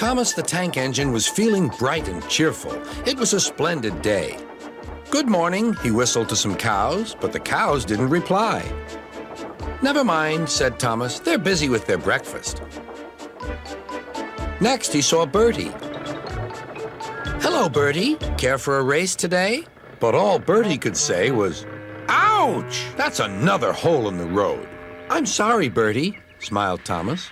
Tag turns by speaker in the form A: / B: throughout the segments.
A: Thomas the Tank Engine was feeling bright and cheerful. It was a splendid day. "Good morning," he whistled to some cows, but the cows didn't reply. "Never mind," said Thomas. "They're busy with their breakfast." Next, he saw Bertie. "Hello, Bertie. Care for a race today?" But all Bertie could say was, "Ouch! That's another hole in the road." "I'm sorry, Bertie," smiled Thomas.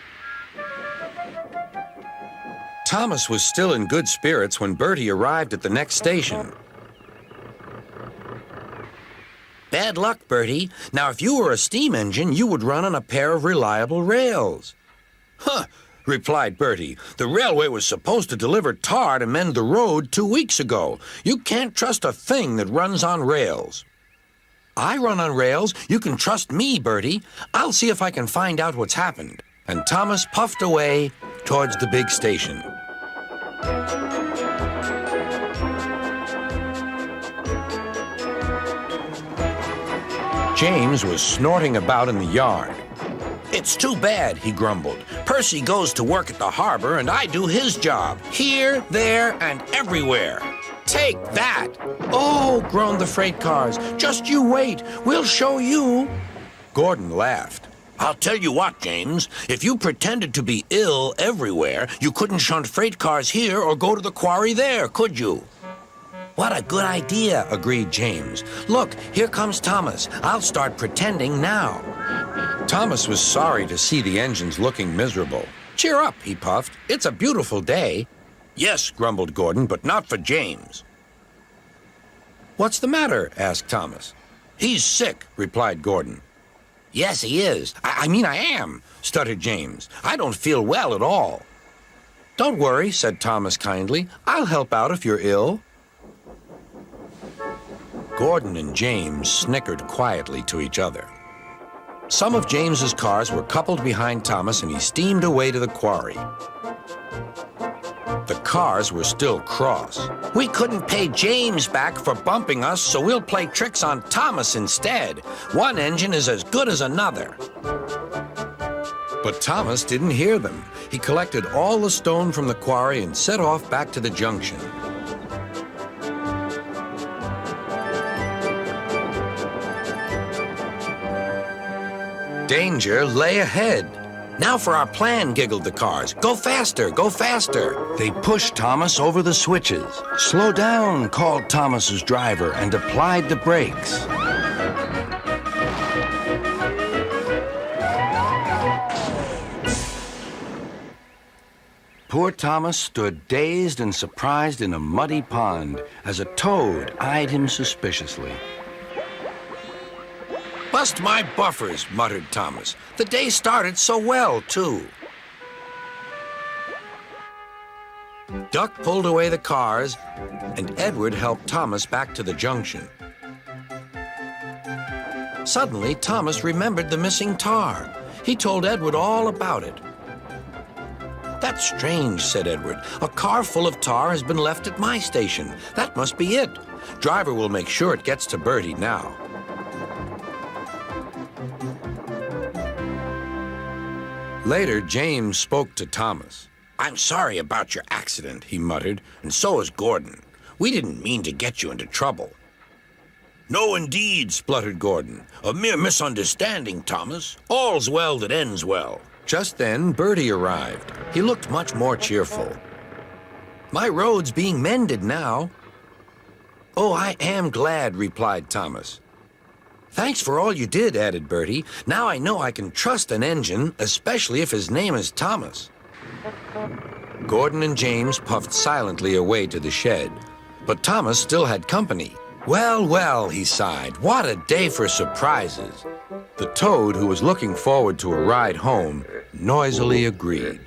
A: Thomas was still in good spirits when Bertie arrived at the next station. "Bad luck, Bertie. Now, if you were a steam engine, you would run on a pair of reliable rails." "Huh," replied Bertie. "The railway was supposed to deliver tar to mend the road 2 weeks ago. You can't trust a thing that runs on rails." "I run on rails. You can trust me, Bertie. I'll see if I can find out what's happened." And Thomas puffed away towards the big station. James was snorting about in the yard. "It's too bad," he grumbled. "Percy goes to work at the harbor and I do his job. Here, there, and everywhere. Take that!" "Oh," groaned the freight cars. "Just you wait. We'll show you." Gordon laughed. "I'll tell you what, James. If you pretended to be ill everywhere, you couldn't shunt freight cars here or go to the quarry there, could you?" "What a good idea," agreed James. "Look, here comes Thomas. I'll start pretending now." Thomas was sorry to see the engines looking miserable. "Cheer up," he puffed. "It's a beautiful day." "Yes," grumbled Gordon, "but not for James." "What's the matter?" asked Thomas. "He's sick," replied Gordon. "Yes, he is. I mean, I am," stuttered James. "I don't feel well at all." "Don't worry," said Thomas kindly. "I'll help out if you're ill." Gordon and James snickered quietly to each other. Some of James's cars were coupled behind Thomas, and he steamed away to the quarry. The cars were still cross. "We couldn't pay James back for bumping us, so we'll play tricks on Thomas instead. One engine is as good as another." But Thomas didn't hear them. He collected all the stone from the quarry and set off back to the junction. Danger lay ahead. "Now for our plan," giggled the cars. "Go faster, go faster." They pushed Thomas over the switches. "Slow down," called Thomas's driver and applied the brakes. Poor Thomas stood dazed and surprised in a muddy pond as a toad eyed him suspiciously. "Bust my buffers," muttered Thomas. "The day started so well, too." Duck pulled away the cars, and Edward helped Thomas back to the junction. Suddenly, Thomas remembered the missing tar. He told Edward all about it. "That's strange," said Edward. "A car full of tar has been left at my station. That must be it. Driver will make sure it gets to Bertie now." Later, James spoke to Thomas. "I'm sorry about your accident," he muttered, "and so is Gordon. We didn't mean to get you into trouble." "No, indeed," spluttered Gordon. "A mere misunderstanding, Thomas. All's well that ends well." Just then, Bertie arrived. He looked much more cheerful. "My road's being mended now." "Oh, I am glad," replied Thomas. "Thanks for all you did," added Bertie. "Now I know I can trust an engine, especially if his name is Thomas." Gordon and James puffed silently away to the shed, but Thomas still had company. "Well, well," he sighed, "what a day for surprises." The toad, who was looking forward to a ride home, noisily agreed.